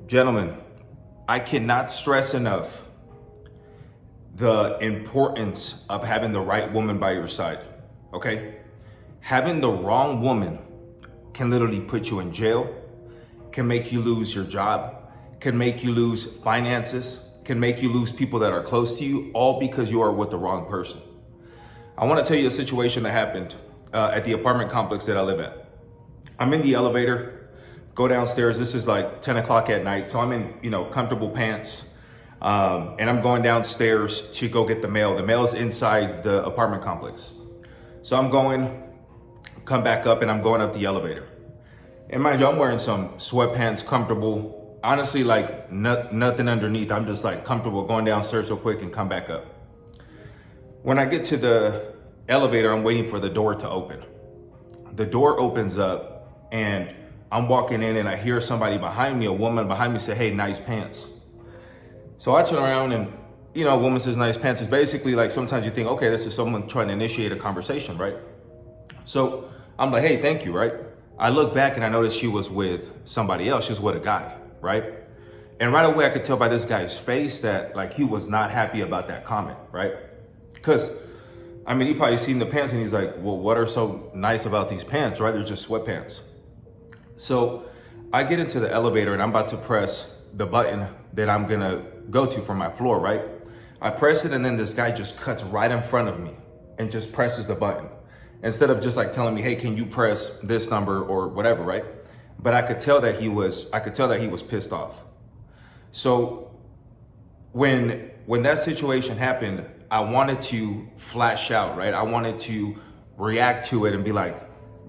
Gentlemen, I cannot stress enough the importance of having the right woman by your side, okay? Having the wrong woman can literally put you in jail, can make you lose your job, can make you lose finances, can make you lose people that are close to you, all because you are with the wrong person. I want to tell you a situation that happened at the apartment complex that I live at. I'm in the elevator, go downstairs. This is like 10 o'clock at night. So I'm in, comfortable pants. And I'm going downstairs to go get the mail. The mail's inside the apartment complex. So I'm going, come back up, and I'm going up the elevator. And mind you, I'm wearing some sweatpants, comfortable. Honestly, like nothing underneath. I'm just like comfortable going downstairs real quick and come back up. When I get to the elevator, I'm waiting for the door to open. The door opens up and I'm walking in and I hear somebody behind me, a woman behind me say, "Hey, nice pants." So I turn around and, a woman says nice pants. It's basically like sometimes you think, okay, this is someone trying to initiate a conversation, right? So I'm like, "Hey, thank you," right? I look back and I notice she was with somebody else. She was with a guy, right? And right away I could tell by this guy's face that like he was not happy about that comment, right? Because, he probably seen the pants and he's like, "Well, what are so nice about these pants, right? They're just sweatpants." So I get into the elevator and I'm about to press the button that I'm gonna go to for my floor, right? I press it and then this guy just cuts right in front of me and just presses the button. Instead of just like telling me, "Hey, can you press this number," or whatever, right? But I could tell that he was pissed off. So when that situation happened, I wanted to flash out, right? I wanted to react to it and be like,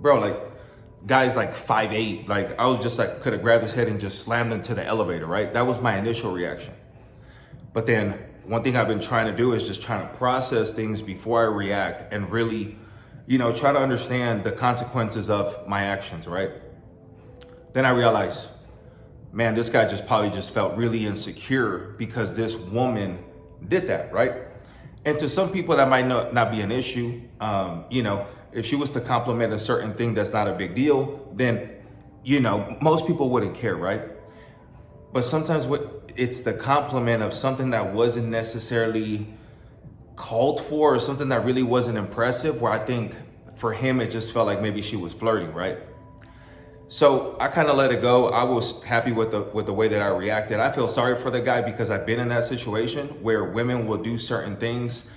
"Bro, like, guy's like 5'8". Like, I was just like, could have grabbed his head and just slammed into the elevator, right? That was my initial reaction. But then one thing I've been trying to do is just trying to process things before I react and really, try to understand the consequences of my actions, right? Then I realized, man, this guy probably felt really insecure because this woman did that, right? And to some people that might not be an issue. If she was to compliment a certain thing that's not a big deal, then, most people wouldn't care, right? But sometimes it's the compliment of something that wasn't necessarily called for or something that really wasn't impressive, where I think for him, it just felt like maybe she was flirting, right? So I kind of let it go. I was happy with the way that I reacted. I feel sorry for the guy because I've been in that situation where women will do certain things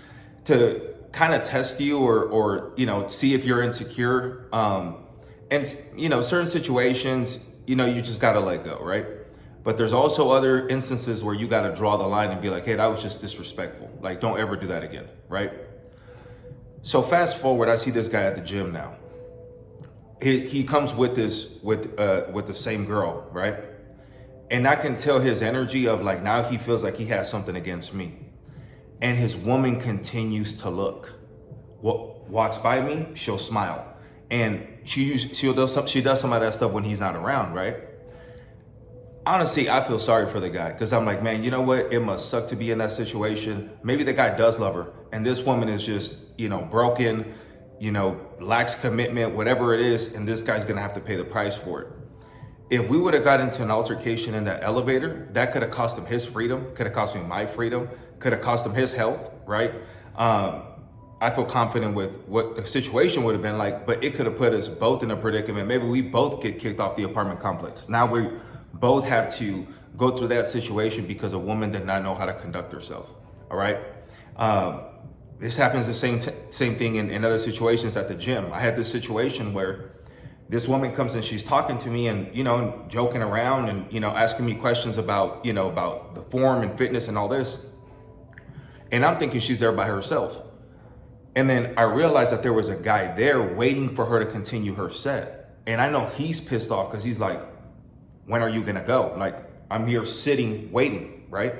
to kind of test you or see if you're insecure. And certain situations, you just got to let go, right? But there's also other instances where you got to draw the line and be like, "Hey, that was just disrespectful. Like, don't ever do that again," right? So fast forward, I see this guy at the gym now. He comes with the same girl, right? And I can tell his energy of like, now he feels like he has something against me. And his woman continues to look. Walks by me, she'll smile. And she does some of that stuff when he's not around, right? Honestly, I feel sorry for the guy because I'm like, man, you know what? It must suck to be in that situation. Maybe the guy does love her and this woman is just, broken, lacks commitment, whatever it is, and this guy's gonna have to pay the price for it. If we would have got into an altercation in that elevator, that could have cost him his freedom, could have cost me my freedom, could have cost him his health, right? I feel confident with what the situation would have been like, but it could have put us both in a predicament. Maybe we both get kicked off the apartment complex. Now we both have to go through that situation because a woman did not know how to conduct herself, all right? This happens the same thing in other situations at the gym. I had this situation where this woman comes and she's talking to me and, joking around and, asking me questions about, about the form and fitness and all this. And I'm thinking she's there by herself. And then I realized that there was a guy there waiting for her to continue her set. And I know he's pissed off because he's like, "When are you gonna go? Like, I'm here sitting, waiting," right?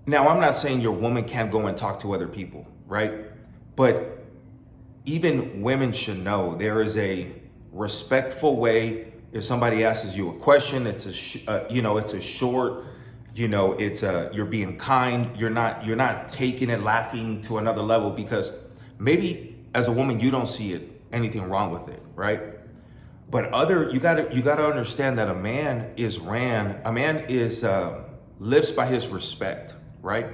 Now, I'm not saying your woman can't go and talk to other people, right? But even women should know there is a respectful way. If somebody asks you a question, it's a short, you're being kind. You're not taking it, laughing to another level because maybe as a woman, you don't see anything wrong with it, right? But you gotta understand that a man is lives by his respect, right?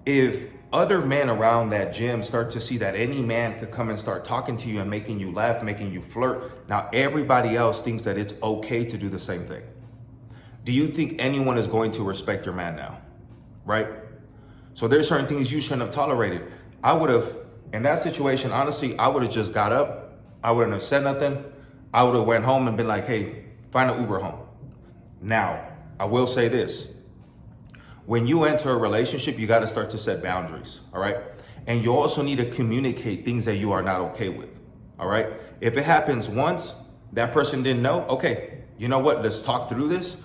If other men around that gym start to see that any man could come and start talking to you and making you laugh, making you flirt, now everybody else thinks that it's okay to do the same thing. Do you think anyone is going to respect your man now? Right? So there's certain things you shouldn't have tolerated. I would have, in that situation, honestly, I would have just got up. I wouldn't have said nothing. I would have went home and been like, hey, find an Uber home. Now, I will say this. When you enter a relationship, you got to start to set boundaries, all right? And you also need to communicate things that you are not okay with, all right? If it happens once, that person didn't know, okay, you know what? Let's talk through this.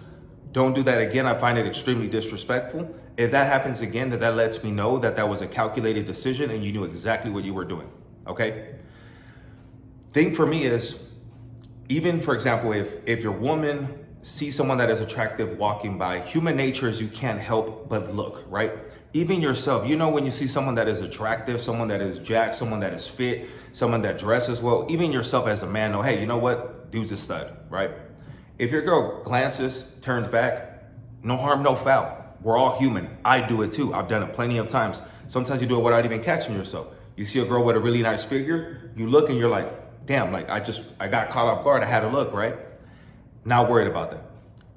Don't do that again. I find it extremely disrespectful. If that happens again, that lets me know that that was a calculated decision and you knew exactly what you were doing, okay? Thing for me is, even for example, if your woman sees someone that is attractive walking by, human nature is you can't help but look, right? Even yourself, you know, when you see someone that is attractive, someone that is jacked, someone that is fit, someone that dresses well, even yourself as a man know, hey, you know what? Dude's a stud, right? If your girl glances, turns back, no harm, no foul. We're all human. I do it too. I've done it plenty of times. Sometimes you do it without even catching yourself. You see a girl with a really nice figure, you look and you're like, damn, like I got caught off guard. I had to look, right? Not worried about that.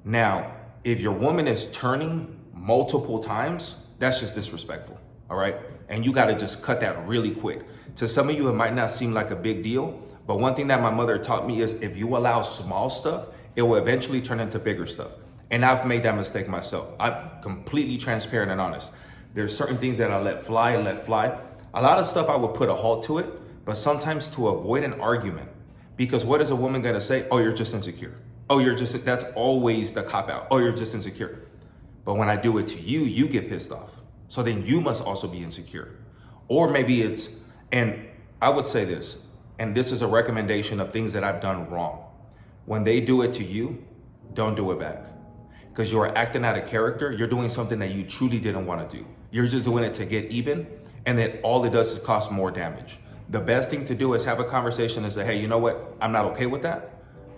Now, if your woman is turning multiple times, that's just disrespectful, all right? And you gotta just cut that really quick. To some of you, it might not seem like a big deal, but one thing that my mother taught me is if you allow small stuff, it will eventually turn into bigger stuff. And I've made that mistake myself. I'm completely transparent and honest. There's certain things that I let fly. A lot of stuff I would put a halt to it, but sometimes to avoid an argument. Because what is a woman gonna say? Oh, you're just insecure. Oh, that's always the cop out. Oh, you're just insecure. But when I do it to you, you get pissed off. So then you must also be insecure. Or maybe and I would say this, and this is a recommendation of things that I've done wrong. When they do it to you, don't do it back. Because you're acting out of character, you're doing something that you truly didn't want to do. You're just doing it to get even, and then all it does is cause more damage. The best thing to do is have a conversation and say, hey, you know what? I'm not okay with that.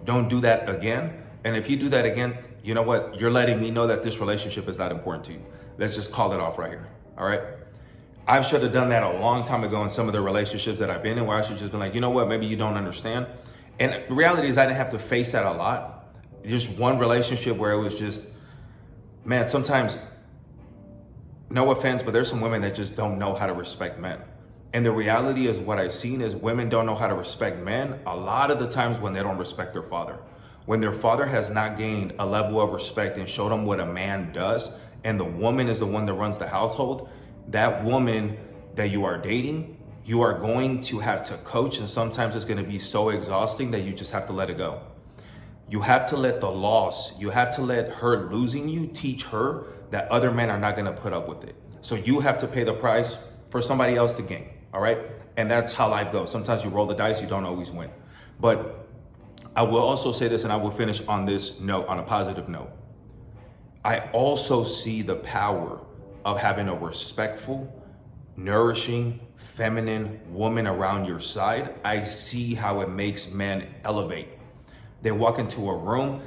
Don't do that again. And if you do that again, you know what? You're letting me know that this relationship is not important to you. Let's just call it off right here, all right? I should have done that a long time ago in some of the relationships that I've been in, where I should just been like, you know what? Maybe you don't understand. And the reality is I didn't have to face that a lot. Just one relationship where it was just, man, sometimes, no offense, but there's some women that just don't know how to respect men. And the reality is what I've seen is women don't know how to respect men a lot of the times when they don't respect their father. When their father has not gained a level of respect and showed them what a man does, and the woman is the one that runs the household, that woman that you are dating, you are going to have to coach, and sometimes it's going to be so exhausting that you just have to let it go. You have to let the loss, you have to let her losing you teach her that other men are not going to put up with it. So you have to pay the price for somebody else to gain, all right? And that's how life goes. Sometimes you roll the dice, you don't always win. But I will also say this, and I will finish on this note, on a positive note. I also see the power of having a respectful, nourishing, feminine woman around your side. I see how it makes men elevate. They walk into a room,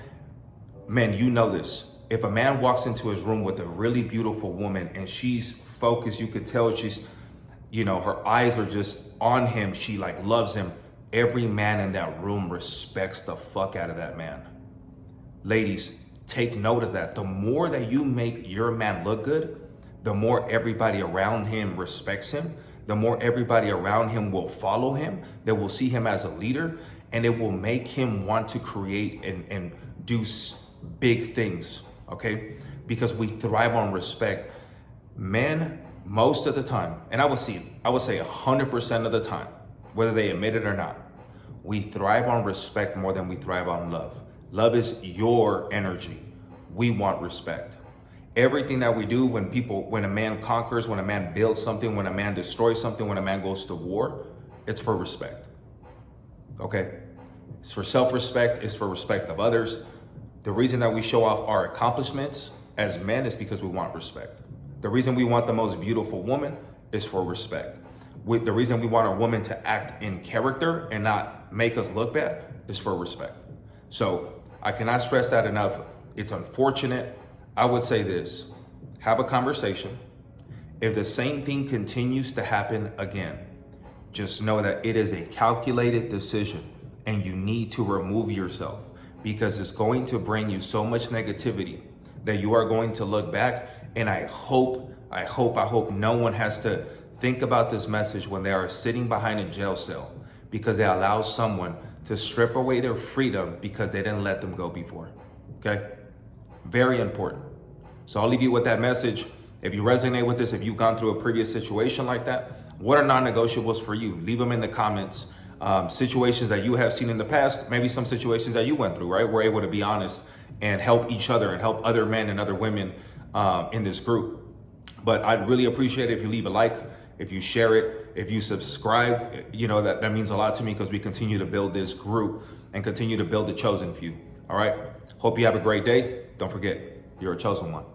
man, you know this. If a man walks into his room with a really beautiful woman and she's focused, you could tell she's, her eyes are just on him. She like loves him. Every man in that room respects the fuck out of that man. Ladies, take note of that. The more that you make your man look good, the more everybody around him respects him. The more everybody around him will follow him. They will see him as a leader. And it will make him want to create and do big things, okay? Because we thrive on respect. Men, most of the time, and I would say 100% of the time, whether they admit it or not, we thrive on respect more than we thrive on love. Love is your energy. We want respect. Everything that we do when a man conquers, when a man builds something, when a man destroys something, when a man goes to war, it's for respect. Okay, it's for self-respect, it's for respect of others. The reason that we show off our accomplishments as men is because we want respect. The reason we want the most beautiful woman is for respect. The reason we want a woman to act in character and not make us look bad is for respect. So I cannot stress that enough. It's unfortunate. I would say this, have a conversation. If the same thing continues to happen again, just know that it is a calculated decision and you need to remove yourself, because it's going to bring you so much negativity that you are going to look back. And I hope no one has to think about this message when they are sitting behind a jail cell because they allow someone to strip away their freedom because they didn't let them go before. Okay? Very important. So I'll leave you with that message. If you resonate with this, if you've gone through a previous situation like that, what are non-negotiables for you? Leave them in the comments. Situations that you have seen in the past, maybe some situations that you went through, right? We're able to be honest and help each other and help other men and other women in this group. But I'd really appreciate it if you leave a like, if you share it, if you subscribe. You know, that means a lot to me because we continue to build this group and continue to build the chosen few. All right. Hope you have a great day. Don't forget, you're a chosen one.